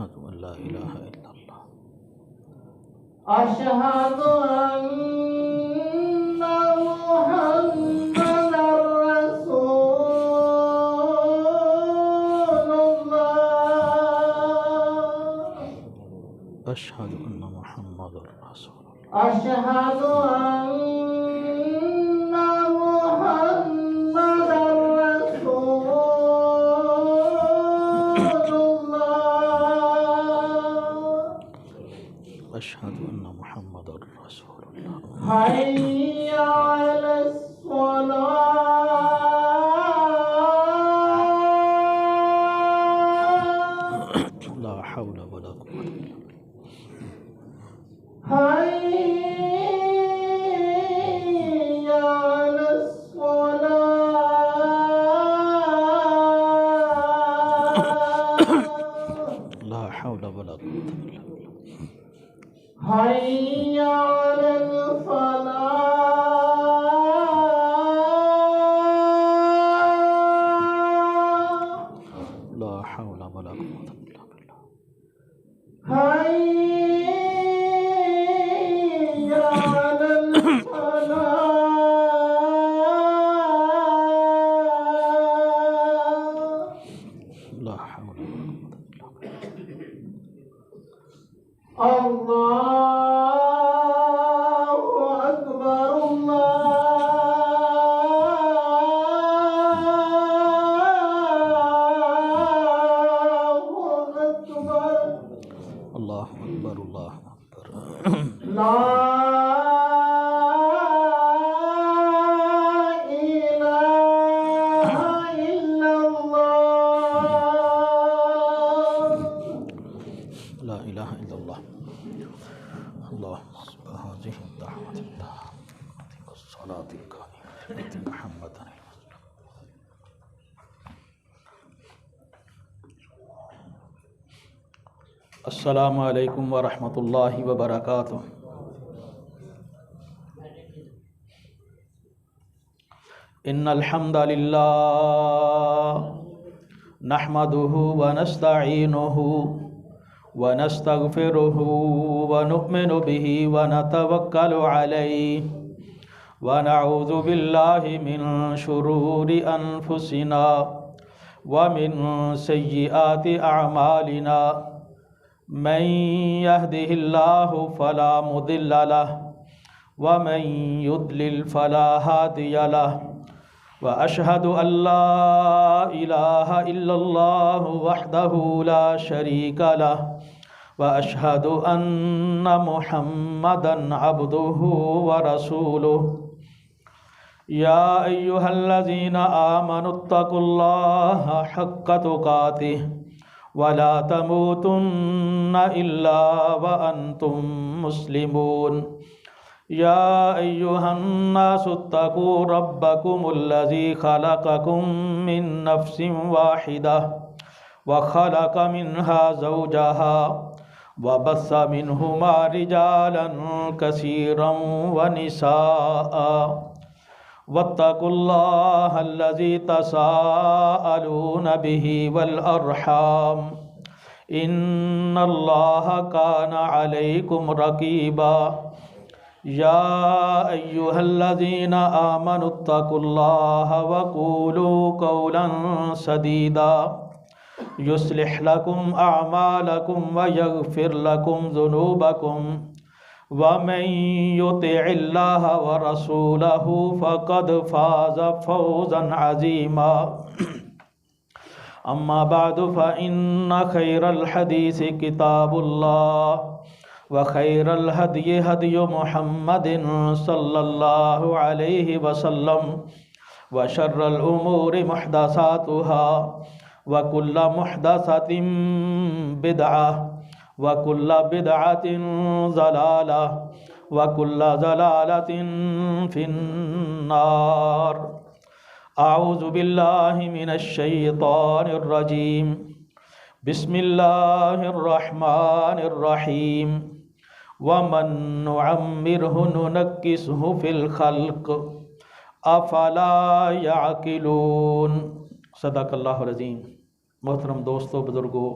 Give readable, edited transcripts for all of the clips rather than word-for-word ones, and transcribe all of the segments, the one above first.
अशहदु अल्ला इलाहा इल्लल्लाह अशहदु अन्ना मुहम्मदर रसूलुल्लाह अशहदु अन्ना मुहम्मदुर रसूलुल्लाह अशहदु अन्ना मुहम्मदर रसूलुल्लाह अशहदु अन्ना मुहम्मदुर रसूलुल्लाह हय्या अलस सलाह ला हौला वला कुव्वता इल्ला हय्या अलस सलाह ला हौला वला कुव्वता इल्ला बिल्लाह हय्या अलल फलाह ला हौला वला कुव्वता इल्ला बिल्लाह हय्या अलल फलाह ला हौला वला कुव्वता इल्ला बिल्लाह अल्लाहु अकबर अल्लाहु अकबर अल्लाहु अकबर ला इलाहा इल्लल्लाह ला इलाहा इल्लल्लाह अल्लाहुम्मा सल्लि अला हाज़िहि दाअवति ताम्मति वस्सलाति कामिलति मुहम्मदन अस्सलामु अलैकुम व रहमतुल्लाहि व बरकातुहू। इन्नल हम्दलिल्लाह नहमदुहु व नस्तईनुहु व नस्तगफिरुहु व नु'मिनु बिही व नतवक्कलु अलैहि व नऊज़ु बिल्लाहि मिन शुरूरि अनफुसिना व मिन सय्यिआति अअमालिना मन यहदिहिल्लाहु फला मुदिल्ल लहु व मन युद्लिल फला हादिय लहु व अशहदु अल्ला इलाहा इल्लल्लाहु वहदहु ला शरीक लहु व अशहदु अन्ना मुहम्मदन अब्दुहु व रसूलुहु। या अय्युहल्लज़ीना आमनुत्तकुल्लाहा हक्का तुकातिह वला तमूतुन्ना इल्ला व अंतुम मुस्लिमून। या अय्युहन्नासुत्तकू रब्बकुमुल्लज़ी खलक़कुम मिन नफ्सिन वाहिदह व खलक़ मिन्हा ज़ौजहा व बस्स मिन्हुमा रिजालन कसीरन व निसाअ वत्तकुल्लाहल्लज़ी तसाअलून बिही वल अर्हाम इन्नल्लाहा काना अलैकुम रकीबा। या अय्युहल्लज़ीना आमनुत्तकुल्लाहा व क़ूलू क़ौलन सदीदा युस्लिह लकुम अअमालकुम व यग़फिर लकुम ज़ुनूबकुम व मन युतिइल्लाह व रसूलहु फ़क़द फ़ाज़ फ़ौज़न अज़ीमा। अम्मा बअदु फ़इन्न खैरल हदीस किताबुल्लाह व खैरल हदयि हदयु मुहम्मदिन सल्लल्लाहु अलैहि वसल्लम व शर्रल उमूरि मुहदसातुहा व कुल्लु मुहदसतिन बिदअह व कुल्लु बिदअतिन ज़लाला व कुल्लु ज़लालतिन फिन्नार। आऊज़ु बिल्लाहि मिनश शैतानिर रजीम। बिस्मिल्लाहिर रहमानिर रहीम। वमन नुअम्मिरहु नुनक्किसहु फिल खल्क़ अफला याकिलून। सदक़ल्लाहुल अज़ीम। मोहतरम दोस्तों, बुज़ुर्गों,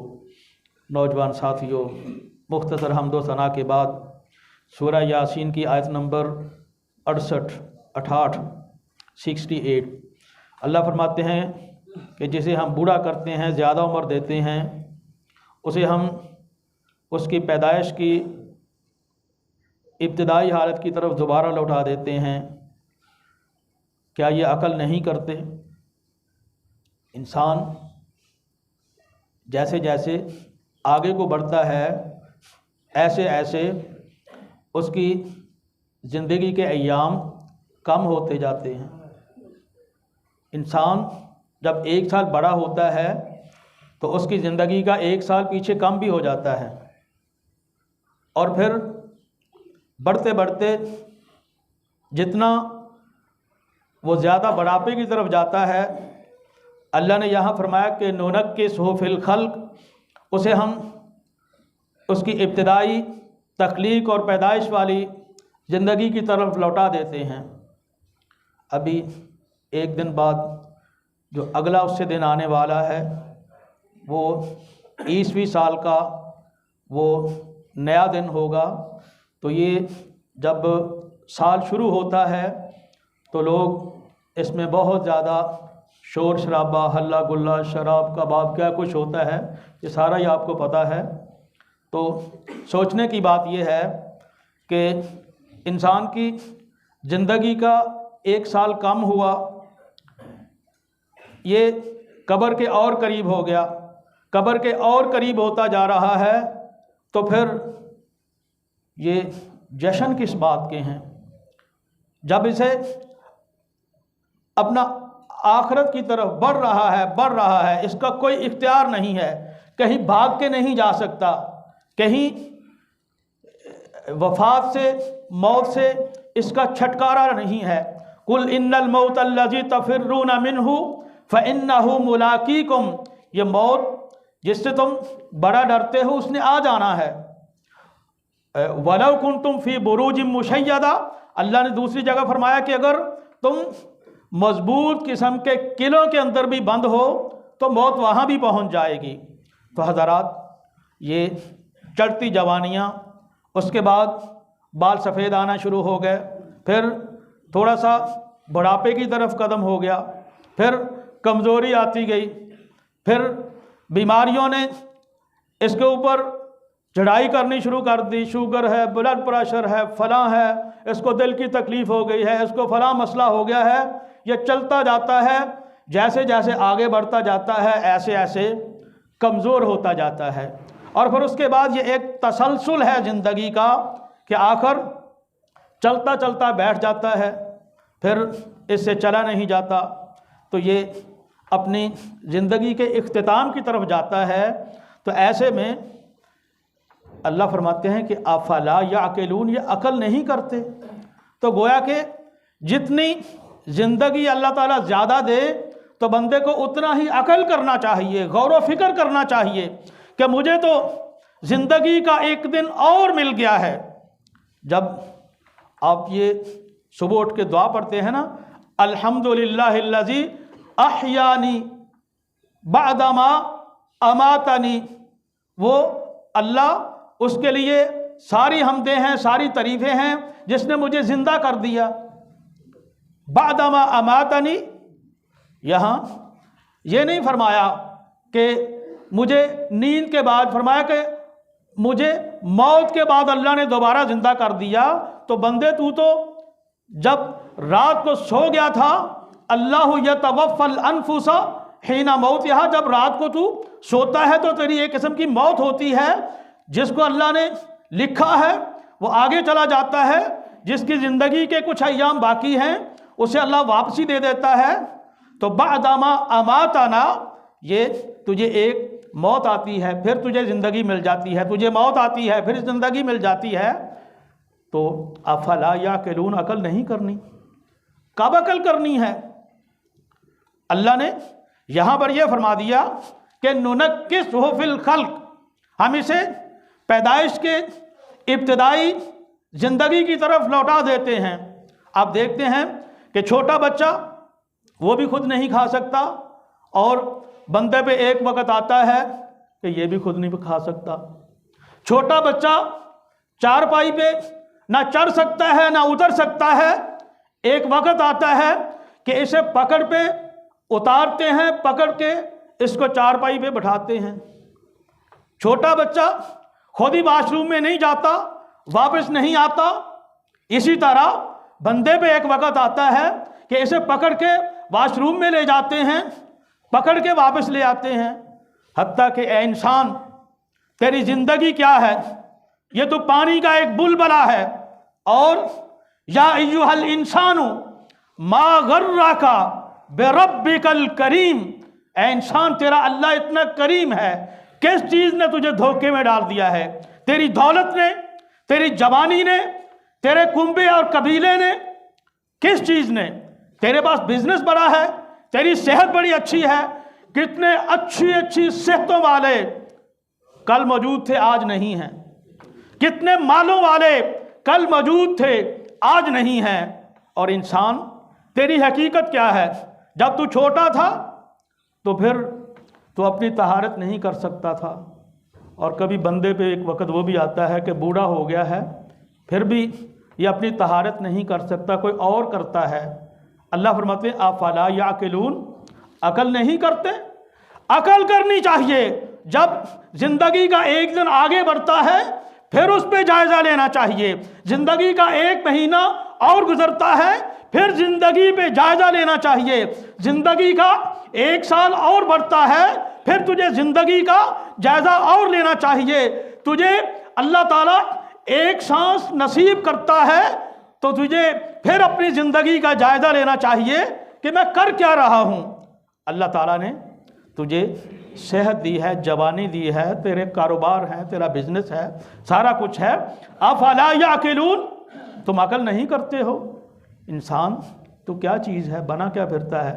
नौजवान साथियों, मुख्तसर हम्दो सना के बाद सूरह यासीन की आयत नंबर 68, 68 अल्लाह फरमाते हैं कि जिसे हम बूढ़ा करते हैं, ज़्यादा उम्र देते हैं, उसे हम उसकी पैदाइश की इब्तदाई हालत की तरफ दोबारा लौटा देते हैं। क्या ये अकल नहीं करते? इंसान जैसे जैसे आगे को बढ़ता है, ऐसे ऐसे उसकी ज़िंदगी के अय्याम कम होते जाते हैं। इंसान जब 1 साल बड़ा होता है तो उसकी ज़िंदगी का 1 साल पीछे कम भी हो जाता है, और फिर बढ़ते बढ़ते जितना वो ज़्यादा बढ़ापे की तरफ जाता है, अल्लाह ने यहाँ फरमाया कि नुनक्किसहु फिल खल्क़, उसे हम उसकी इब्तिदाई तख्लीक और पैदाइश वाली ज़िंदगी की तरफ लौटा देते हैं। अभी एक दिन बाद जो अगला उससे दिन आने वाला है, वो 20वीं साल का वो नया दिन होगा। तो ये जब साल शुरू होता है तो लोग इसमें बहुत ज़्यादा शोर शराबा, हल्ला गुल्ला, शराब कबाब, क्या कुछ होता है, ये सारा ही आपको पता है। तो सोचने की बात यह है कि इंसान की ज़िंदगी का 1 साल कम हुआ, ये कब्र के और करीब हो गया, कब्र के और करीब होता जा रहा है, तो फिर ये जश्न किस बात के हैं? जब इसे अपना आखिरत की तरफ बढ़ रहा है, इसका कोई इख्तियार नहीं है, कहीं भाग के नहीं जा सकता, कहीं वफ़ात से, मौत से इसका छटकारा नहीं है। कुल इन्नल मौत अल्लज़ी तफ़िर्रून मिन्हु फ़इन्नहु मुलाक़ीकुम, ये मौत जिससे तुम बड़ा डरते हो उसने आ जाना है। वलौ कुंतुम फ़ी बुरूजिम मुशय्यदा, अल्लाह ने दूसरी जगह फरमाया कि अगर तुम मजबूत किस्म के किलों के अंदर भी बंद हो तो मौत वहाँ भी पहुँच जाएगी। तो हज़रात, ये चढ़ती जवानियाँ, उसके बाद बाल सफ़ेद आना शुरू हो गए, फिर थोड़ा सा बुढ़ापे की तरफ कदम हो गया, फिर कमज़ोरी आती गई, फिर बीमारियों ने इसके ऊपर चढ़ाई करनी शुरू कर दी। शुगर है, ब्लड प्रेशर है, फलां है, इसको दिल की तकलीफ़ हो गई है, इसको फलां मसला हो गया है। ये चलता जाता है, जैसे जैसे आगे बढ़ता जाता है ऐसे ऐसे कमज़ोर होता जाता है। और फिर उसके बाद ये एक तसलसल है ज़िंदगी का कि आखिर चलता चलता बैठ जाता है, फिर इससे चला नहीं जाता, तो ये अपनी ज़िंदगी के इख्तिताम की तरफ जाता है। तो ऐसे में अल्लाह फरमाते हैं कि अफला याक़िलून, ये अकल नहीं करते। तो गोया कि जितनी ज़िंदगी अल्लाह ताला ज़्यादा दे तो बंदे को उतना ही अकल करना चाहिए, गौर व फिक्र करना चाहिए कि मुझे तो ज़िंदगी का एक दिन और मिल गया है। जब आप ये सुबह उठ के दुआ पढ़ते हैं ना, अल्हम्दुलिल्लाहिल्लज़ी अहयानी बअदमा अमातनी, वो अल्लाह, उसके लिए सारी हमदें हैं, सारी तारीफ़ें हैं जिसने मुझे ज़िंदा कर दिया। बअदमा अमातनी, यहाँ ये नहीं फरमाया कि मुझे नींद के बाद, फरमाया कि मुझे मौत के बाद अल्लाह ने दोबारा ज़िंदा कर दिया। तो बंदे, तू तो जब रात को सो गया था, अल्लाहु यतवफ़्फ़ल अनफुसा हिना मौतिहा, जब रात को तू सोता है तो तेरी एक किस्म की मौत होती है। जिसको अल्लाह ने लिखा है वो आगे चला जाता है, जिसकी ज़िंदगी के कुछ अय्याम बाकी हैं उसे अल्लाह वापसी दे देता है। तो बअदमा अमातना, ये तुझे एक मौत आती है, फिर तुझे ज़िंदगी मिल जाती है, तुझे मौत आती है, फिर ज़िंदगी मिल जाती है। तो अफला याक़िलून, अकल नहीं करनी? कब अकल करनी है? अल्लाह ने यहाँ पर यह फरमा दिया कि नुनक्किसहु फिल खल्क़, हम इसे पैदाइश के इब्तिदाई ज़िंदगी की तरफ लौटा देते हैं। आप देखते हैं कि छोटा बच्चा वो भी खुद नहीं खा सकता, और बंदे पे एक वक्त आता है कि ये भी खुद नहीं खा सकता। छोटा बच्चा चारपाई पे ना चढ़ सकता है ना उतर सकता है। एक वक्त आता है कि इसे पकड़ पे उतारते हैं, पकड़ के इसको चारपाई पे बैठाते हैं। छोटा बच्चा खुद ही वॉशरूम में नहीं जाता, वापस नहीं आता। इसी तरह बंदे पे एक वक्त आता है कि इसे पकड़ के वॉशरूम में ले जाते हैं, पकड़ के वापस ले आते हैं। हत्ता कि ए इंसान, तेरी जिंदगी क्या है? ये तो पानी का एक बुलबुला है। और या अय्युहल इंसानु मा गर्रका बिरब्बिकल करीम, ए इंसान तेरा अल्लाह इतना करीम है, किस चीज़ ने तुझे धोखे में डाल दिया है? तेरी दौलत ने, तेरी जवानी ने, तेरे कुंबे और कबीले ने, किस चीज़ ने? तेरे पास बिजनेस बड़ा है, तेरी सेहत बड़ी अच्छी है। कितने अच्छी अच्छी सेहतों वाले कल मौजूद थे, आज नहीं हैं। कितने मालों वाले कल मौजूद थे, आज नहीं हैं। और इंसान, तेरी हकीकत क्या है? जब तू छोटा था तो फिर तो अपनी तहारत नहीं कर सकता था। और कभी बंदे पे एक वक्त वो भी आता है कि बूढ़ा हो गया है, फिर भी ये अपनी तहारत नहीं कर सकता, कोई और करता है। अल्लाह फरमाते हैं अफला याकिलून, अकल नहीं करते? अकल करनी चाहिए। जब जिंदगी का एक दिन आगे बढ़ता है फिर उस पर जायजा लेना चाहिए। जिंदगी का एक महीना और गुजरता है फिर जिंदगी पे जायजा लेना चाहिए। जिंदगी का एक साल और बढ़ता है फिर तुझे जिंदगी का जायजा और लेना चाहिए। तुझे अल्लाह ताला एक सांस नसीब करता है तो तुझे फिर अपनी जिंदगी का जायजा लेना चाहिए कि मैं कर क्या रहा हूं। अल्लाह ताला ने तुझे सेहत दी है, जवानी दी है, तेरे कारोबार हैं, तेरा बिजनेस है, सारा कुछ है। अफला याकिलून, तुम अकल नहीं करते हो? इंसान तो क्या चीज़ है, बना क्या फिरता है?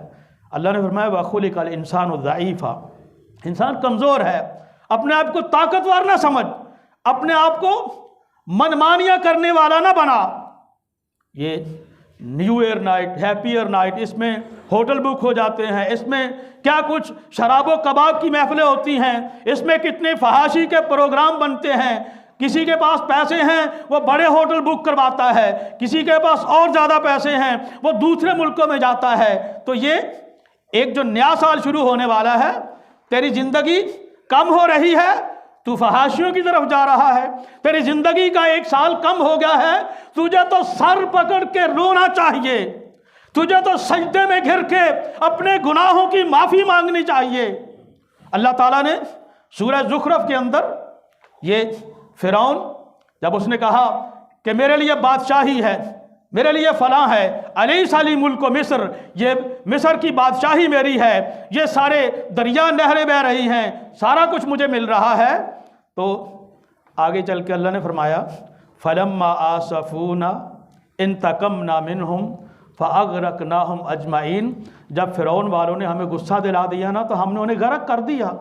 अल्लाह ने फरमाया वखुलिकल इंसान ज़ईफ़ा, इंसान कमज़ोर है। अपने आप को ताकतवर ना समझ, अपने आप को मनमानियाँ करने वाला ना बना। ये new year night, happy year night, इसमें होटल बुक हो जाते हैं, इसमें क्या कुछ शराबो कबाब की महफिलें होती हैं, इसमें कितने फहाशी के प्रोग्राम बनते हैं। किसी के पास पैसे हैं वो बड़े होटल बुक करवाता है, किसी के पास और ज़्यादा पैसे हैं वो दूसरे मुल्कों में जाता है। तो ये एक जो नया साल शुरू होने वाला है, तेरी ज़िंदगी कम हो रही है, तू फहाशियों की तरफ जा रहा है। तेरी ज़िंदगी का एक साल कम हो गया है, तुझे तो सर पकड़ के रोना चाहिए, तुझे तो सजदे में घिर के अपने गुनाहों की माफ़ी मांगनी चाहिए। अल्लाह ताला ने सूरह ज़ुखरफ के अंदर ये फ़िरौन जब उसने कहा कि मेरे लिए बादशाही है, मेरे लिए फ़लाँ है, अलैसा ली मुल्क मिस्र, ये मिस्र की बादशाही मेरी है, ये सारे दरिया नहरें बह रही हैं, सारा कुछ मुझे मिल रहा है। तो आगे चल के अल्लाह ने फरमाया फलम्मा आसफूना इंतकमना मिनहुम फ़अग़रक़नाहुम अजमईन, जब फ़िरौन वालों ने हमें गुस्सा दिला दिया ना तो हमने उन्हें गर्क कर दिया,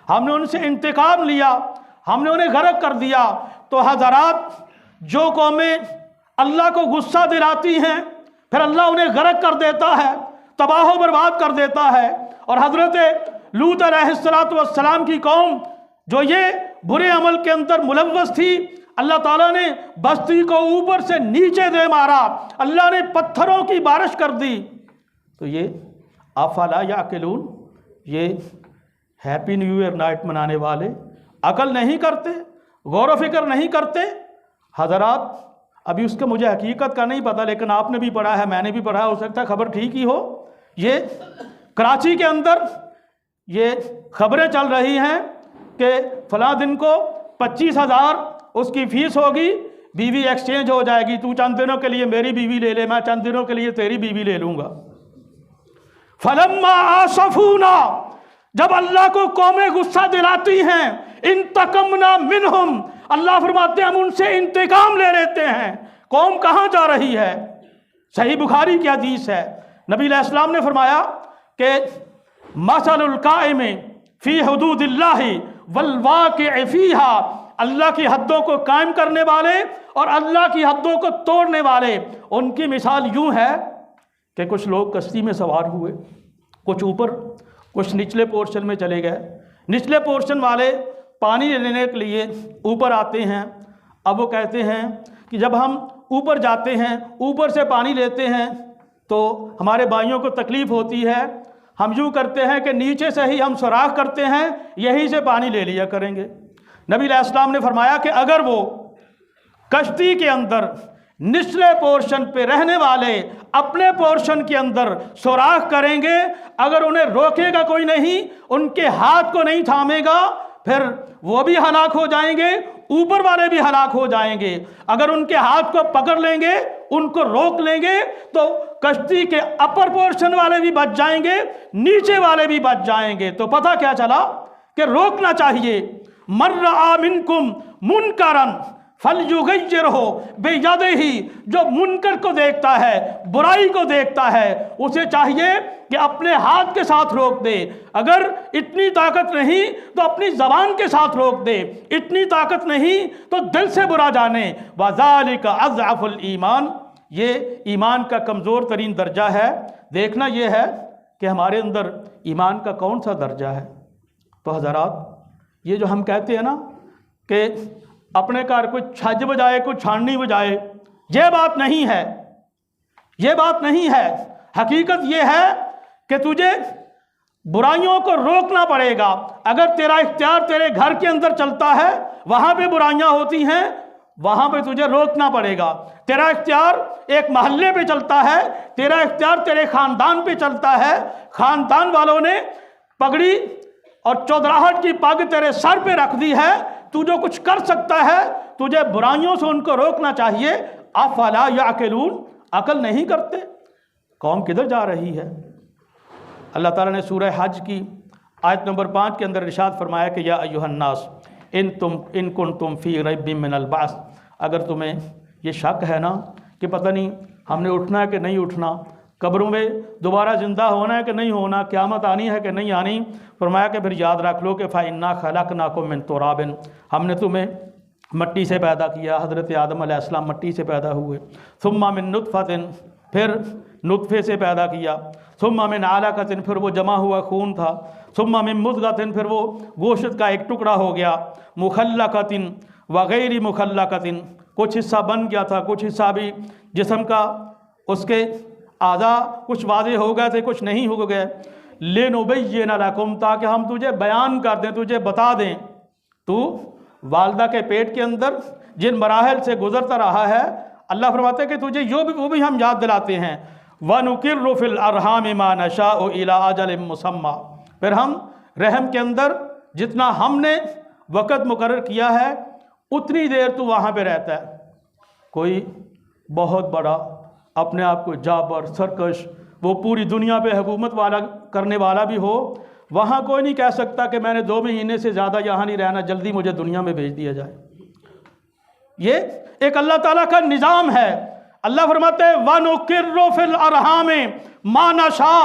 हमने उनसे इंतकाम लिया, हमने उन्हें गर्क कर दिया। तो हज़रात, जो कौमें अल्लाह को गुस्सा दिलाती हैं फिर अल्लाह उन्हें गर्क कर देता है, तबाह बर्बाद कर देता है। और हज़रत लूत अलैहिस्सलाम की कौम जो ये बुरे अमल के अंदर मुलव्वस थी, अल्लाह ताला ने बस्ती को ऊपर से नीचे दे मारा, अल्लाह ने पत्थरों की बारिश कर दी। तो ये अफला याकिलून, ये हैप्पी न्यू ईयर नाइट मनाने वाले अकल नहीं करते, गौर व फिक्र नहीं करते। हज़रात, अभी उसका मुझे हकीकत का नहीं पता, लेकिन आपने भी पढ़ा है, मैंने भी पढ़ा है, हो सकता है खबर ठीक ही हो। ये कराची के अंदर ये खबरें चल रही हैं कि फ़लाँ दिन को 25,000 उसकी फ़ीस होगी, बीवी एक्सचेंज हो जाएगी, तू चंद दिनों के लिए मेरी बीवी ले ले, मैं चंद दिनों के लिए तेरी बीवी ले लूँगा। फलम्मा आसफूना, जब अल्लाह को कौमें गुस्सा दिलाती हैं, इंतकमना मिनहुम, अल्लाह फरमाते हैं हम उनसे इंतकाम ले लेते हैं। कौम कहाँ जा रही है? सही बुखारी की हदीस है, नबी अलैहिस्सलाम ने फरमाया कि मसलुल काइम फी हुदूदिल्लाहि वल वाक़िअ फ़ीहा, अल्लाह की हद्दों को कायम करने वाले और अल्लाह की हद्दों को तोड़ने वाले, उनकी मिसाल यूँ है कि कुछ लोग कश्ती में सवार हुए, कुछ ऊपर कुछ निचले पोर्शन में चले गए। निचले पोर्शन वाले पानी लेने के लिए ऊपर आते हैं। अब वो कहते हैं कि जब हम ऊपर जाते हैं, ऊपर से पानी लेते हैं तो हमारे भाइयों को तकलीफ़ होती है। हम यूँ करते हैं कि नीचे से ही हम सुराख करते हैं, यहीं से पानी ले लिया करेंगे। नबी अलैहिस्सलाम ने फरमाया कि अगर वो कश्ती के अंदर निचले पोर्शन पे रहने वाले अपने पोर्शन के अंदर सुराख करेंगे, अगर उन्हें रोकेगा कोई नहीं, उनके हाथ को नहीं थामेगा, फिर वो भी हलाक हो जाएंगे, ऊपर वाले भी हलाक हो जाएंगे। अगर उनके हाथ को पकड़ लेंगे, उनको रोक लेंगे, तो कश्ती के अपर पोर्शन वाले भी बच जाएंगे, नीचे वाले भी बच जाएंगे। तो पता क्या चला कि रोकना चाहिए। मर्रा मिनकुम मुनकरन फलयुगय्यिरहु बियदिही, जो मुनकर को देखता है, बुराई को देखता है, उसे चाहिए कि अपने हाथ के साथ रोक दे। अगर इतनी ताकत नहीं तो अपनी ज़बान के साथ रोक दे, इतनी ताकत नहीं तो दिल से बुरा जाने। वज़ालिका अज़अफुल ईमान, ये ईमान का कमज़ोर तरीन दर्जा है। देखना ये है कि हमारे अंदर ईमान का कौन सा दर्जा है। तो हज़रात, ये जो हम कहते हैं ना कि अपने घर कोई छज बजाए, कोई छाननी बजाए, ये बात नहीं है, ये बात नहीं है। हकीकत ये है कि तुझे बुराइयों को रोकना पड़ेगा। अगर तेरा इख्तियार तेरे घर के अंदर चलता है, वहाँ पे बुराइयाँ होती हैं, वहाँ पे तुझे रोकना पड़ेगा। तेरा इख्तियार एक महल्ले पे चलता है, तेरा इख्तियार तेरे ख़ानदान पे चलता है, ख़ानदान वालों ने पगड़ी और चौधराहट की पग तेरे सर पे रख दी है, तू जो कुछ कर सकता है, तुझे बुराइयों से उनको रोकना चाहिए। अफला याकिलून, अकल नहीं करते। कौम किधर जा रही है। अल्लाह ताला ने सूरह हज की आयत नंबर 5 के अंदर इरशाद फरमाया कि या अय्युहन्नास इन कुंतुम फी रैबिम मिनल बास, अगर तुम्हें ये शक है ना कि पता नहीं हमने उठना है कि नहीं उठना, कब्रों में दोबारा ज़िंदा होना है कि नहीं होना, क़यामत आनी है कि नहीं आनी, फरमाया कि फिर याद रख लो कि फ़इन्ना खलक़नाकुम मिन तुराबिन, हमने तुम्हें मट्टी से पैदा किया। हज़रत आदम अलैहिस्सलाम मट्टी से पैदा हुए। सुम्मा मिन नुतफ़तिन, फिर नुतफ़े से पैदा किया। सुम्मा मिन अलक़तिन, फिर वो जमा हुआ खून था। सुम्मा मिन मुज़ग़तिन, फिर वो गोश्त का एक टुकड़ा हो गया। मुख़ल्लक़तिन व गैरि मुख़ल्लक़तिन, कुछ हिस्सा बन गया था, कुछ हिस्सा भी जिस्म का, उसके आज़ा कुछ वादे हो गए थे, कुछ नहीं हो गए। लिनुबय्यिना लकुम, ताकि हम तुझे बयान कर दें, तुझे बता दें। तू वालदा के पेट के अंदर जिन मराहल से गुजरता रहा है, अल्लाह फरमाते हैं कि तुझे वो भी हम याद दिलाते हैं। वनुकिर्रु फिल अरहाम मा नशाउ इला अजलिम मुसम्मा, फिर हम रहम के अंदर जितना हमने वक़्त मुकर्रर किया है उतनी देर तू वहाँ पे रहता है। कोई बहुत बड़ा अपने आप को जाबर सरकश, वो पूरी दुनिया पे हुकूमत वाला करने वाला भी हो, वहाँ कोई नहीं कह सकता कि मैंने 2 महीने से ज़्यादा यहाँ नहीं रहना, जल्दी मुझे दुनिया में भेज दिया जाए। ये एक अल्लाह ताला का निज़ाम है। अल्लाह फरमाते हैं वनुकिर्रु फिल अरहाम मा नशा,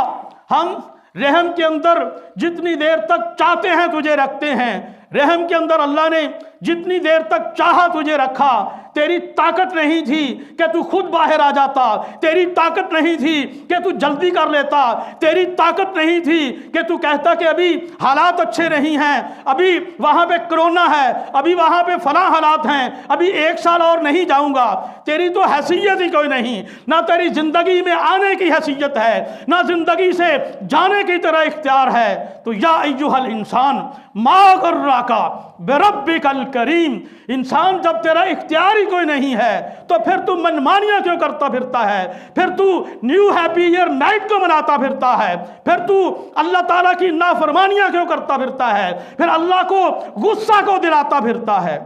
हम रहम के अंदर जितनी देर तक चाहते हैं तुझे रखते हैं। रहम के अंदर अल्लाह ने जितनी देर तक चाहा तुझे रखा। तेरी ताकत नहीं थी कि तू खुद बाहर आ जाता, तेरी ताकत नहीं थी कि तू जल्दी कर लेता, तेरी ताकत नहीं थी कि तू कहता कि अभी हालात अच्छे नहीं हैं, अभी वहाँ पे कोरोना है, अभी वहाँ पे फलां हालात हैं, अभी 1 साल और नहीं जाऊँगा। तेरी तो हैसियत ही कोई नहीं, ना तेरी ज़िंदगी में आने की हैसियत है, ना ज़िंदगी से जाने की तरह इख्तियार है। तो या अय्युहल इंसान मा गर्राका बिरब्बिकल करीम, इंसान जब तेरा इख्तियार ही कोई नहीं है तो फिर तू मनमानियां क्यों करता फिरता है, फिर तू न्यू हैप्पी ईयर नाइट को मनाता फिरता है, फिर तू अल्लाह ताला की नाफरमानियां क्यों करता फिरता है, फिर अल्लाह को गुस्सा को दिलाता फिरता है।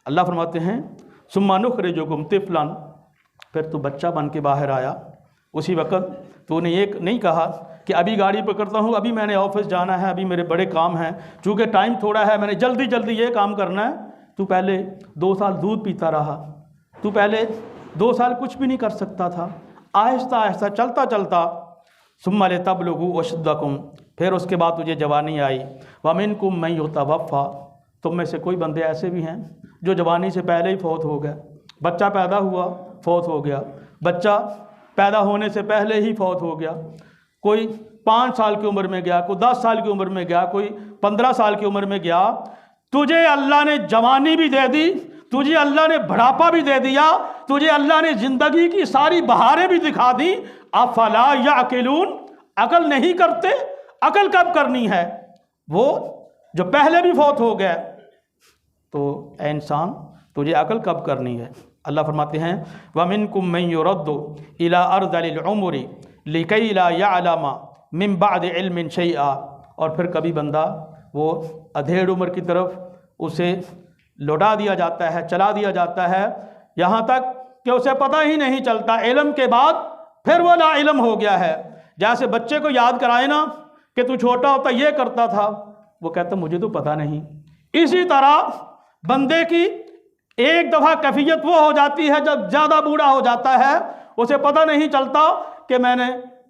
अल्लाह फरमाते हैं सुम्मा नुखरिजुकुम तिफ़लन, फिर तू बच्चा बन के बाहर आया। उसी वक़्त तूने ये नहीं कहा कि अभी गाड़ी पकड़ता हूँ, अभी मैंने ऑफिस जाना है, अभी मेरे बड़े काम हैं, चूँकि टाइम थोड़ा है, मैंने जल्दी जल्दी ये काम करना है। तू पहले 2 साल दूध पीता रहा, तू पहले 2 साल कुछ भी नहीं कर सकता था, आहिस्ता आहिस्ता चलता चलता सुम्मा लितबलुगू अशुद्दकुम, फिर उसके बाद तुझे जवानी आई। वमिनकुम मन युतवफ़्फ़ा, तुम में से कोई बंदे ऐसे भी हैं जो जवानी से पहले ही फौत हो गए। बच्चा पैदा हुआ फौत हो गया, बच्चा पैदा होने से पहले ही फौत हो गया। कोई 5 साल की उम्र में गया, कोई 10 साल की उम्र में गया, कोई 15 साल की उम्र में गया। तुझे अल्लाह ने जवानी भी दे दी, तुझे अल्लाह ने बुढ़ापा भी दे दिया, तुझे अल्लाह ने ज़िंदगी की सारी बहारें भी दिखा दी, अफला याकिलून, अकल नहीं करते? अकल कब करनी है? वो जो पहले भी फौत हो गया। तो ऐ इंसान, तुझे अकल कब करनी है? अल्लाह फरमाते हैं वमिनकुम मन युरद्दु इला अर्ज़लिल उम्री लिकई ला यअलमा मिन बाद इल्मिन शैआ। और फिर कभी बंदा वो अधेड़ उम्र की तरफ उसे लौटा दिया जाता है, चला दिया जाता है, यहाँ तक कि उसे पता ही नहीं चलता, इल्म के बाद फिर वो ना इल्म हो गया है। जैसे बच्चे को याद कराए ना कि तू छोटा होता ये करता था, वो कहता मुझे तो पता नहीं। इसी तरह बंदे की एक दफ़ा कैफियत वो हो जाती है जब ज़्यादा बूढ़ा हो जाता है, उसे पता नहीं चलता कि मैंने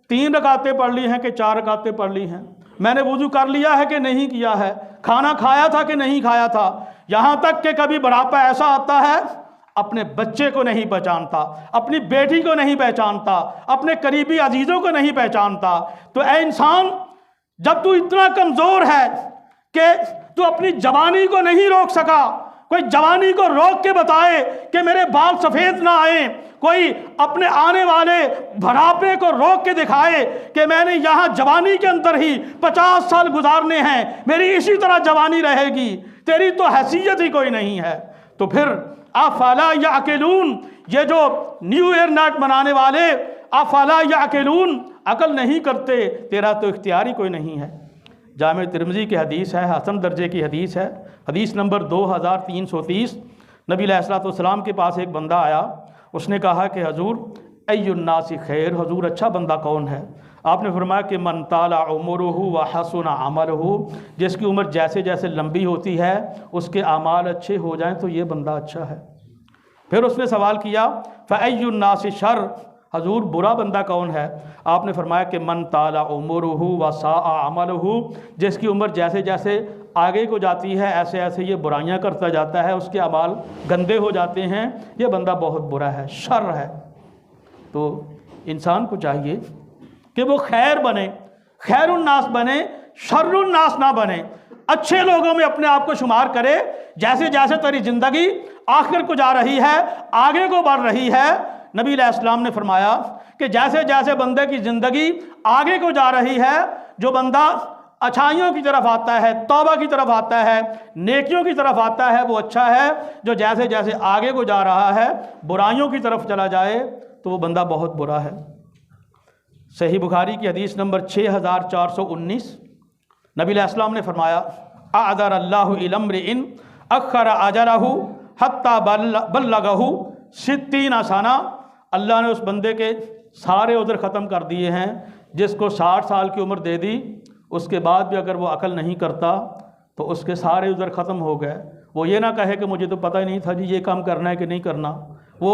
3 रकातें पढ़ ली हैं कि 4 रकातें पढ़ ली हैं, मैंने वुज़ू कर लिया है कि नहीं किया है, खाना खाया था कि नहीं खाया था। यहाँ तक कि कभी बुढ़ापा ऐसा आता है अपने बच्चे को नहीं पहचानता, अपनी बेटी को नहीं पहचानता, अपने करीबी अजीज़ों को नहीं पहचानता। तो ऐ इंसान, जब तू इतना कमज़ोर है कि तू अपनी जवानी को नहीं रोक सका, कोई जवानी को रोक के बताए कि मेरे बाल सफ़ेद ना आए, कोई अपने आने वाले बुढ़ापे को रोक के दिखाए कि मैंने यहाँ जवानी के अंदर ही 50 साल गुजारने हैं, मेरी इसी तरह जवानी रहेगी, तेरी तो हैसियत ही कोई नहीं है। तो फिर अफला याकिलून, ये जो न्यू ईयर नाइट मनाने वाले अफला याकिलून, अकल नहीं करते, तेरा तो इख्तियार ही कोई नहीं है। जामे तिरमिज़ी की हदीस है, हसन दर्जे की हदीस है, हदीस नंबर 2330। नबी अलैहिस्सलाम के पास एक बंदा आया, उसने कहा कि हजूर अय्युन्नासी खैर, हजूर अच्छा बंदा कौन है? आपने फरमाया कि मन ताला उमरुहु व हसुना अमलहु, जिसकी उम्र जैसे जैसे लंबी होती है उसके अमाल अच्छे हो जाएं तो ये बंदा अच्छा है। फिर उसने सवाल किया फ़अय्युन्नासी शर, हजूर बुरा बंदा कौन है? आपने फरमाया कि मन ताला उमरुहु व साआ अमलहु, जिसकी उम्र जैसे जैसे आगे को जाती है ऐसे ऐसे ये बुराइयां करता जाता है, उसके अमाल गंदे हो जाते हैं, ये बंदा बहुत बुरा है, शर है। तो इंसान को चाहिए कि वो खैर बने, खैरुन्नास बने, शर्रुन्नास ना बने, अच्छे लोगों में अपने आप को शुमार करे। जैसे जैसे तेरी ज़िंदगी आखिर को जा रही है, आगे को बढ़ रही है, नबी अलैहिस्सलाम ने फरमाया कि जैसे जैसे बंदे की ज़िंदगी आगे को जा रही है, जो बंदा अच्छाइयों की तरफ आता है, तौबा की तरफ आता है, नेकियों की तरफ आता है, वो अच्छा है। जो जैसे जैसे आगे को जा रहा है, बुराइयों की तरफ चला जाए, तो वो बंदा बहुत बुरा है। सही बुखारी की हदीस नंबर 6419, नबी अलैहिस्सलाम ने फरमाया अअदर अल्लाहु इलम्रिइन अखर अजरहु हत्ता बल्लगहु 60 सना, अल्लाह ने उस बंदे के सारे उज़्र ख़त्म कर दिए हैं जिसको 60 साल की उम्र दे दी, उसके बाद भी अगर वो अकल नहीं करता तो उसके सारे उज़्र ख़त्म हो गए। वो ये ना कहे कि मुझे तो पता ही नहीं था जी ये काम करना है कि नहीं करना, वो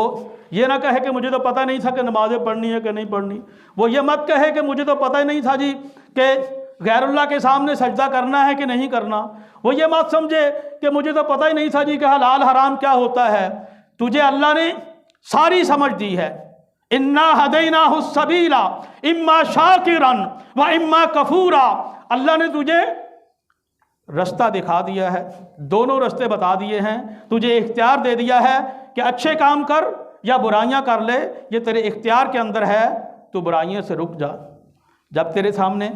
ये ना कहे कि मुझे तो पता नहीं था कि नमाज़ें पढ़नी है कि नहीं पढ़नी, वो ये मत कहे कि मुझे तो पता ही नहीं था जी कि गैरुल्लाह के सामने सजदा करना है कि नहीं करना, वो ये मत समझे कि मुझे तो पता ही नहीं था जी कि हलाल हराम क्या होता है। तुझे अल्लाह ने सारी समझ दी है। इन्ना हदैनाहु सबीला इम्मा शाकिरन व इम्मा कफूरा, अल्लाह ने तुझे रास्ता दिखा दिया है, दोनों रास्ते बता दिए हैं, तुझे इख्तियार दे दिया है कि अच्छे काम कर या बुराइयां कर ले, ये तेरे इख्तियार के अंदर है, तो बुराइयों से रुक जा। जब तेरे सामने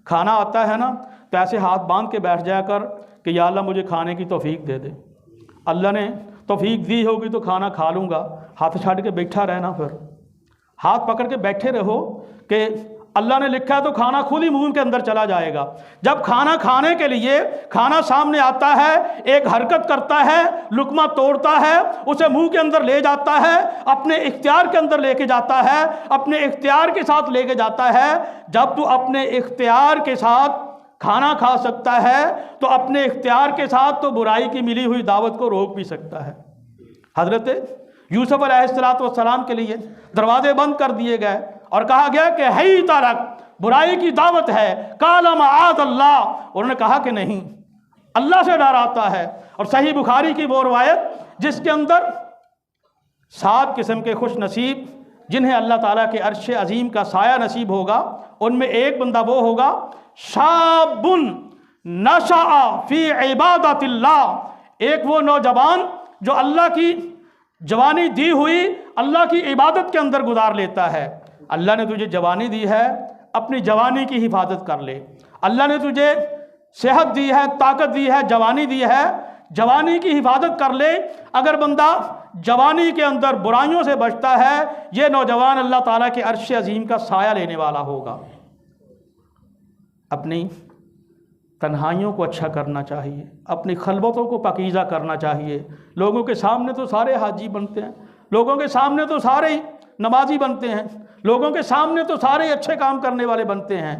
खाना आता है ना तो ऐसे हाथ बांध के बैठ जाया कर कि या अल्लाह मुझे खाने की तौफीक दे दे। अल्लाह ने तौफीक दी होगी तो खाना खा लूँगा, हाथ छाड़ के बैठा रहना, फिर हाथ पकड़ के बैठे रहो कि अल्लाह ने लिखा है तो खाना खुद ही मुंह के अंदर चला जाएगा। जब खाना खाने के लिए खाना सामने आता है, एक हरकत करता है, लुकमा तोड़ता है, उसे मुंह के अंदर ले जाता है, अपने इख्तियार के अंदर लेके जाता है, अपने इख्तियार के साथ लेके जाता है। जब तू अपने इख्तियार के साथ खाना खा सकता है तो अपने इख्तियार के साथ तो बुराई की मिली हुई दावत को रोक भी सकता है। हज़रत यूसुफ अलैहिस्सलाम के लिए दरवाजे बंद कर दिए गए और कहा गया कि है तरक, बुराई की दावत है, काला माआद अल्लाह, उन्होंने कहा कि नहीं, अल्लाह से डर आता है। और सही बुखारी की वो रवायत जिसके अंदर 7 किस्म के खुश नसीब जिन्हें अल्लाह ताला के अर्श अजीम का साया नसीब होगा, उनमें एक बंदा वो होगा शाबुन नशा फी इबादतिल्लाह, एक वो नौजवान जो अल्लाह की जवानी दी हुई अल्लाह की इबादत के अंदर गुजार लेता है। अल्लाह ने तुझे जवानी दी है, अपनी जवानी की हिफाजत कर ले। अल्लाह ने तुझे सेहत दी है, ताकत दी है, जवानी दी है, जवानी की हिफाजत कर ले। अगर बंदा जवानी के अंदर बुराइयों से बचता है, ये नौजवान अल्लाह ताला के अर्श अजीम का साया लेने वाला होगा। अपनी तन्हाइयों को अच्छा करना चाहिए, अपनी खलबतों को पाकीज़ा करना चाहिए। लोगों के सामने तो सारे हाजी बनते हैं, लोगों के सामने तो सारे नमाजी बनते हैं, लोगों के सामने तो सारे अच्छे काम करने वाले बनते हैं,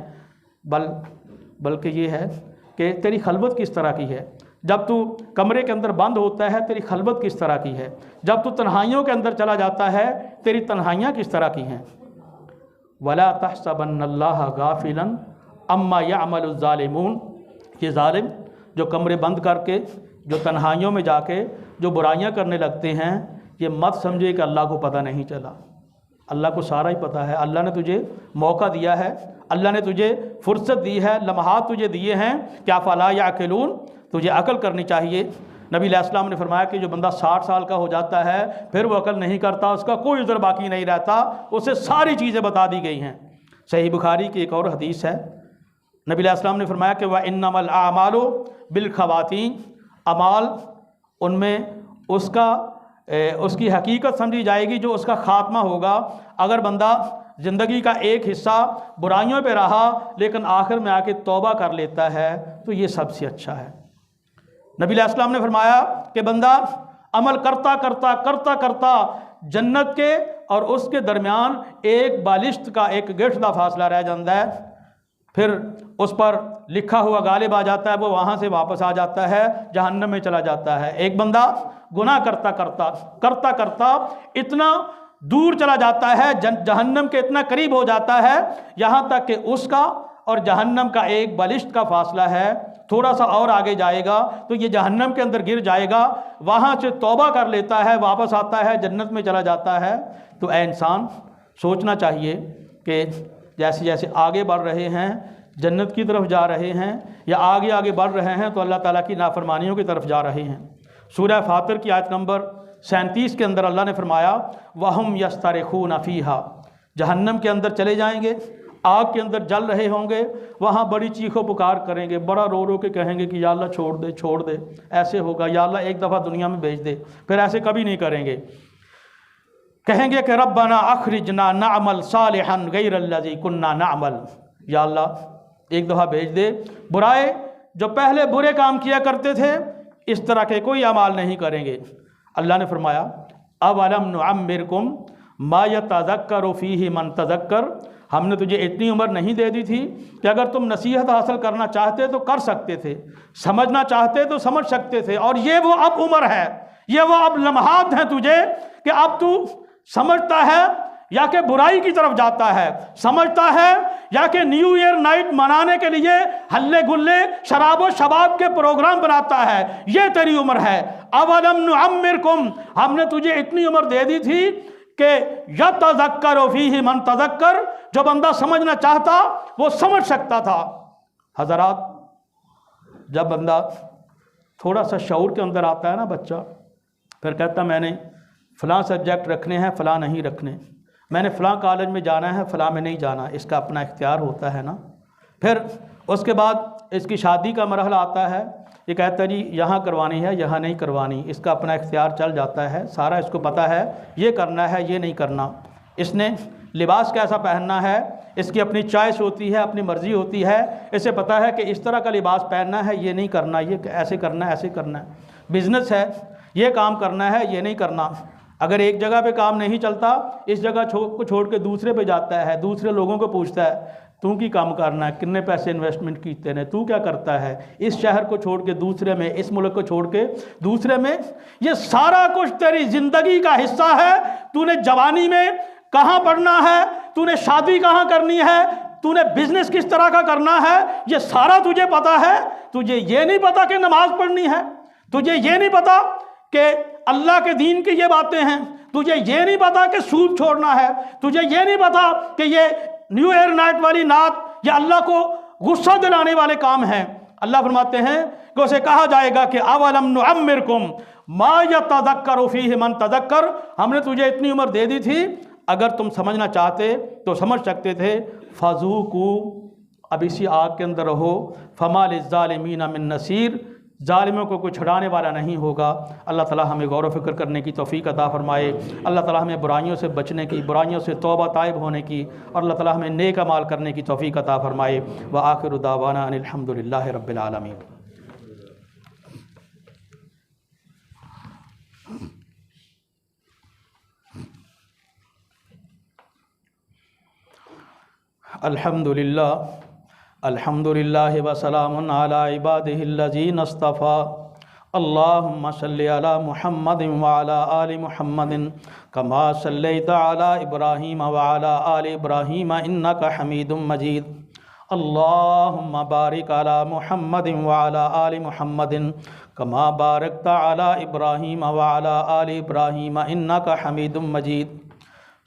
बल्कि ये है कि तेरी खलबत किस तरह की है। जब तू कमरे के अंदर बंद होता है, तेरी खलबत किस तरह की है। जब तू तन्हाइयों के अंदर चला जाता है, तेरी तन्हाइयाँ किस तरह की हैं। वला तहसबन्नल्लाह गाफिलन अम्मा यअमलुज़ ज़ालिमून, ये ज़ालिम जो कमरे बंद करके, जो तन्हाइयों में जाके जो बुराइयां करने लगते हैं, ये मत समझे कि अल्लाह को पता नहीं चला। अल्लाह को सारा ही पता है। अल्लाह ने तुझे मौका दिया है, अल्लाह ने तुझे फुर्सत दी है, लम्हात तुझे दिए हैं, क्या फ़ला याक़िलून, तुझे अकल करनी चाहिए। नबी अलैहिस्सलाम ने फरमाया कि जो बंदा 60 साल का हो जाता है फिर वो अकल नहीं करता, उसका कोई उज़्र बाकी नहीं रहता, उसे सारी चीज़ें बता दी गई हैं। सही बुखारी की एक और हदीस है, नबी अलैहिस्सलाम ने फरमाया कि वह इन्नमल आमालु बिल खवातीन, अमाल उनमें उसकी हकीकत समझी जाएगी जो उसका ख़ात्मा होगा। अगर बंदा ज़िंदगी का एक हिस्सा बुराइयों पे रहा लेकिन आखिर में आके तौबा कर लेता है तो ये सबसे अच्छा है। नबी अलैहिस्सलाम ने फरमाया कि बंदा अमल करता करता करता करता जन्नत के और उसके दरमियान एक बालिश्त का, एक गिरठ का फासला रह जाता है, फिर उस पर लिखा हुआ गालिब आ जाता है, वो वहाँ से वापस आ जाता है, जहन्नम में चला जाता है। एक बंदा गुनाह करता करता करता करता इतना दूर चला जाता है, जहन्नम के इतना करीब हो जाता है, यहाँ तक कि उसका और जहन्नम का एक बलिश्त का फासला है, थोड़ा सा और आगे जाएगा तो ये जहन्नम के अंदर गिर जाएगा, वहाँ से तौबा कर लेता है, वापस आता है, जन्नत में चला जाता है। तो ऐ इंसान सोचना चाहिए कि जैसे जैसे आगे बढ़ रहे हैं, जन्नत की तरफ जा रहे हैं, या आगे आगे बढ़ रहे हैं तो अल्लाह ताला की नाफरमानियों की तरफ जा रहे हैं। सूरह फातिर की आयत नंबर 37 के अंदर अल्लाह ने फरमाया वहम यस्तरिखून फ़ीहा, जहन्नम के अंदर चले जाएंगे, आग के अंदर जल रहे होंगे, वहाँ बड़ी चीखों पुकार करेंगे, बड़ा रो रो के कहेंगे कि या अल्लाह छोड़ दे छोड़ दे, ऐसे होगा, या अल्लाह एक दफ़ा दुनिया में भेज दे, फिर ऐसे कभी नहीं करेंगे। कहेंगे कि रब्बना अखरिजना नअमल सालिहन गैरल्लज़ी कुन्ना नअमल, या अल्लाह एक दफ़ा भेज दे, बुराए जो पहले बुरे काम किया करते थे इस तरह के कोई अमाल नहीं करेंगे। अल्लाह ने फरमाया अवलम नुअम्मिरकुम मा यतज़क्करु फ़ीही मन तज़क्कर, हमने तुझे इतनी उम्र नहीं दे दी थी कि अगर तुम नसीहत हासिल करना चाहते तो कर सकते थे, समझना चाहते तो समझ सकते थे, और ये वो अब उम्र है, ये वो अब लम्हात हैं तुझे कि अब तू समझता है या कि बुराई की तरफ जाता है, समझता है या कि न्यू ईयर नाइट मनाने के लिए हल्ले गुल्ले शराब व शबाब के प्रोग्राम बनाता है, ये तेरी उम्र है। अवलम नुअम्मिरकुम, हमने तुझे इतनी उम्र दे दी थी कि यतज़क्करु फ़ीही मन तज़क्कर, जो बंदा समझना चाहता वो समझ सकता था। हज़रात, जब बंदा थोड़ा सा शऊर के अंदर आता है ना बच्चा, फिर कहता मैंने फ़लाँ सब्जेक्ट रखने हैं, फ़लाँ नहीं रखने, मैंने फ़लाँ कॉलेज में जाना है, फ़लाँ में नहीं जाना, इसका अपना इख्तियार होता है ना। फिर उसके बाद इसकी शादी का मरहला आता है, ये कहता है जी यहाँ करवानी है, यहाँ नहीं करवानी, इसका अपना इख्तियार चल जाता है, सारा इसको पता है, ये करना है, ये नहीं करना। इसने लिबास कैसा पहनना है, इसकी अपनी चॉइस होती है, अपनी मर्ज़ी होती है, इसे पता है कि इस तरह का लिबास पहनना है, ये नहीं करना, ये ऐसे करना है, ऐसे करना है। बिज़नेस है, ये काम करना है, ये नहीं करना। अगर एक जगह पे काम नहीं चलता, इस जगह को छोड़ के दूसरे पे जाता है, दूसरे लोगों को पूछता है तू की काम करना है, कितने पैसे इन्वेस्टमेंट कीते ने, तू क्या करता है, इस शहर को छोड़ के दूसरे में, इस मुल्क को छोड़ के दूसरे में। ये सारा कुछ तेरी ज़िंदगी का हिस्सा है। तूने जवानी में कहाँ पढ़ना है, तूने शादी कहाँ करनी है, तूने बिजनेस किस तरह का करना है, ये सारा तुझे पता है। तुझे ये नहीं पता कि नमाज पढ़नी है, तुझे ये नहीं पता कि अल्लाह के दीन की ये बातें हैं, तुझे ये नहीं पता कि सूद छोड़ना है, तुझे ये नहीं पता कि ये न्यू ईयर नाइट वाली नात या अल्लाह को गुस्सा दिलाने वाले काम हैं। अल्लाह फरमाते हैं कि उसे कहा जाएगा कि अवलम नुअम्मिरकुम मा यतज़क्करु फीहि मन तज़क्कर, हमने तुझे इतनी उम्र दे दी थी, अगर तुम समझना चाहते तो समझ सकते थे। फ़ज़ूक़ू, अब इसी आग के अंदर रहो। फ़मा लिज़्ज़ालिमीना मिन नसीर, ज़ालिमों को कोई छुड़ाने वाला नहीं होगा। अल्लाह ताला हमें गौर व फ़िक्र करने की तौफ़ीक़ अता फ़रमाए। अल्लाह ताला हमें बुराइयों से बचने की, बुराइयों से तौबा ताइब होने की, और अल्लाह ताला हमें नेक अमाल करने की तौफ़ीक़ अता फ़रमाए। व आखिरु दावाना अनिल हम्दुलिल्लाहि रब्बिल आलमीन। अल्हम्दुलिल्लाह व सलामुन अला इबादिहिल्लज़ीना इस्तफ़ा। अल्लाहुम्मा सल्लि अला मुहम्मदिन व अला आलि मुहम्मदिन कमा सल्लैता अला इब्राहीम व अला आलि इब्राहीम इन्नका हमीदुम मजीद। अल्लाहुम्मा बारिक अला मुहम्मदिन व अला आलि मुहम्मदिन कमा बारकता अला इब्राहीम व अला आलि इब्राहीम इन्नका हमीदुम मजीद।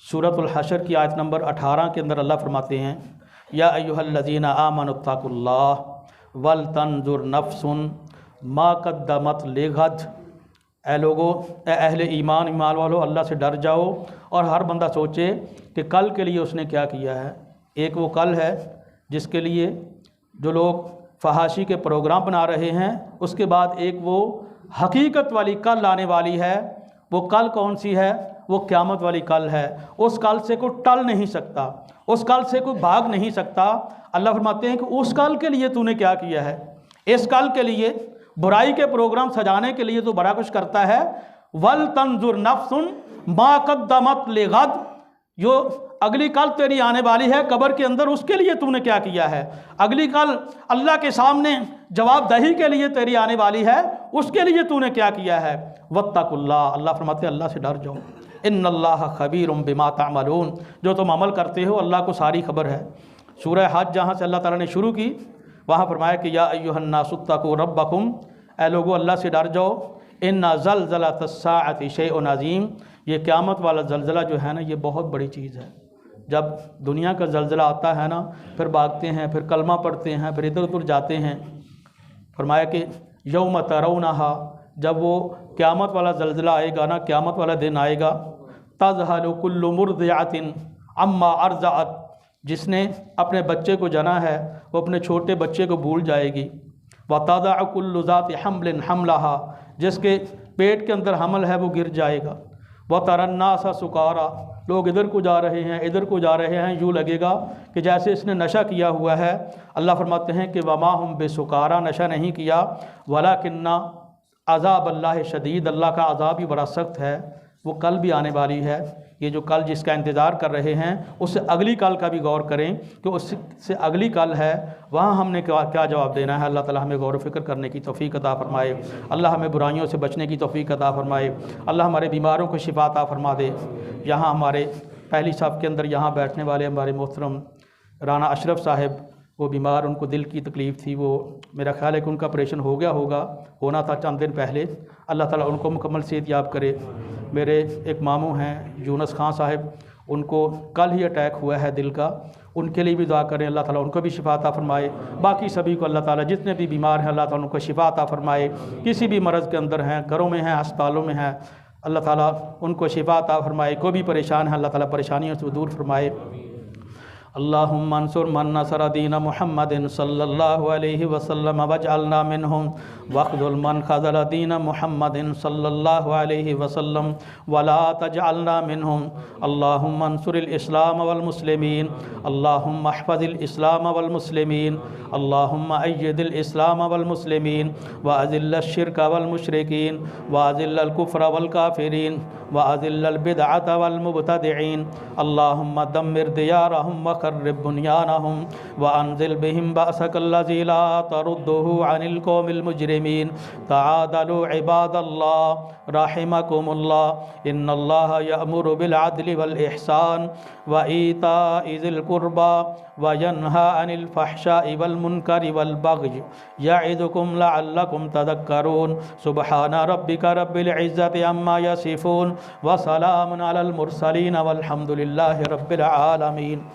सूरतुल हशर की आयत नंबर 18 के अंदर अल्लाह फरमाते हैं, या अय्युहल्लज़ीना आमनुत्तकुल्लाह वल तंजुर नफ्सुन मा कद्दमत लिगद। ए लोगो, ए अहले ईमान, ईमान वालो, अल्लाह से डर जाओ और हर बंदा सोचे कि कल के लिए उसने क्या किया है। एक वो कल है जिसके लिए जो लोग फहाशी के प्रोग्राम बना रहे हैं, उसके बाद एक वो हकीकत वाली कल आने वाली है। वो कल कौन सी है? वो क़यामत वाली कल है। उस कल से कोई टल नहीं सकता, उस कल से कोई भाग नहीं सकता। अल्लाह फरमाते हैं कि उस कल के लिए तूने क्या किया है। इस कल के लिए बुराई के प्रोग्राम सजाने के लिए तो बड़ा कुछ करता है। वल तंजुर नफ्सुन मा कद्दमत लिगद, जो अगली कल तेरी आने वाली है कब्र के अंदर, उसके लिए तूने क्या किया है। अगली कल अल्लाह के सामने जवाबदही के लिए तेरी आने वाली है, उसके लिए तूने क्या किया है। वत्तकुल्लाह, अल्लाह फरमाते हैं अल्लाह से डर जाओ। इन्नल्लाह खबीरुम बिमा तामलून, जो तुम अमल करते हो अल्लाह को सारी खबर है। सूरह हज जहाँ से अल्लाह ताला ने शुरू की, वहाँ फरमाया कि या अय्युहन्नासुत्तकू रब्बकुम, ए लोगो अल्लाह से डर जाओ। इन्ना ज़लज़लतस्साअति शैउन अज़ीम, ये क़यामत वाला ज़लज़ला जो है ना, ये बहुत बड़ी चीज़ है। जब दुनिया का ज़लज़ला आता है ना, फिर भागते हैं, फिर कलमा पढ़ते हैं, फिर इधर उधर जाते हैं। फरमाया कि यौम तरौनहा, जब वो क़यामत वाला ज़लज़ला आएगा ना, क़यामत वाला दिन आएगा, तज़हलु कुल्लु मुर्दिअतिन अम्मा अर्ज़अत, जिसने अपने बच्चे को जना है वो अपने छोटे बच्चे को भूल जाएगी। व तज़अ कुल्लु ज़ाति हम्लिन हम्लहा, जिसके पेट के अंदर हमल है वो गिर जाएगा। व तरन्नासा सुकारा, लोग इधर को जा रहे हैं, इधर को जा रहे हैं, यूँ लगेगा कि जैसे इसने नशा किया हुआ है। अल्लाह फरमाते हैं कि वमा हम बेसुकारा, नशा नहीं किया, वलाकिन्ना अज़ाब अल्लाह शदीद, अल्लाह का अज़ाब भी बड़ा सख्त है। वो कल भी आने वाली है। ये जो कल जिसका इंतज़ार कर रहे हैं, उससे अगली कल का भी गौर करें कि उससे अगली कल है, वहाँ हमने क्या जवाब देना है। अल्लाह ताला हमें गौर व फ़िक्र करने की तौफ़ीक़ अता फ़रमाए। अल्लाह हमें बुराइयों से बचने की तौफ़ीक़ अता फ़रमाए। अल्लाह हमारे बीमारों को शिफ़ा अता फ़रमा दे। यहाँ हमारे पहली सफ़ के अंदर यहाँ बैठने वाले हमारे मोहतरम राना अशरफ साहिब, वो बीमार, उनको दिल की तकलीफ़ थी। वो मेरा ख्याल है कि उनका ऑपरेशन हो गया होगा, होना था चंद दिन पहले। अल्लाह ताला उनको मुकम्मल सेहत याब करे। मेरे एक मामू हैं यूनुस खान साहिब, उनको कल ही अटैक हुआ है दिल का, उनके लिए भी दुआ करें, अल्लाह ताला उनको भी शिफ़ा अता फ़रमाए। बाकी सभी को अल्लाह ताला, जितने भी बीमार हैं, अल्लाह ताला उनको शिफ़ा अता फ़रमाए। किसी भी मरज़ के अंदर हैं, घरों में हैं, अस्पतालों में हैं, अल्लाह ताला उनको शिफ़ा अता फ़रमाए। कोई भी परेशान है, अल्लाह ताला परेशानियों से दूर फरमाए। अल्लाहुम्मा अंसुर मन नसरा दीन मुहम्मदिन सल्लल्लाहु अलैहि वसल्लम वजअलना मिनहुम वख़्ज़ुल मन ख़ज़ल दीन मुहम्मदिन सल्लल्लाहु अलैहि वसल्लम वला तजअलना मिनहुम। अल्लाहुम्मा अंसुरिल इस्लाम वल मुस्लिमीन, अल्लाहुम्मा अहफ़ज़िल इस्लाम वल मुस्लिमीन, अल्लाहुम्मा अय्यिदिल इस्लाम वल मुस्लिमीन व अज़िल्लश शिर्क वल मुशरिकीन व अज़िल्लल कुफ़्र वल काफ़िरीन व अज़िल्लल बिदअत वल मुब्तदिईन। अल्लाहुम्मा दम्मिर दियारहुम व खर्रिब बुनियानहुम व अनज़िल बिहिम बअसकल्लज़ी ला तरुद्दुहु अनिल क़ौमिल मुजरिमीन। तआदलु इबादल्लाह रहिमकुमुल्लाह, इन्नल्लाह यअमुरु बिल अदलि वल इहसान व ईताइ ज़िल क़ुर्बा व यन्हा अनिल फ़हशाइ वल मुनकरि वल बग़य यइदुकुम लअल्लकुम तज़क्करून। सुब्हाना रब्बिका रब्बिल इज़्ज़ति अम्मा यसिफ़ून व सलामुन अलल मुरसलीन वल्हम्दुलिल्लाहि रब्बिल आलमीन।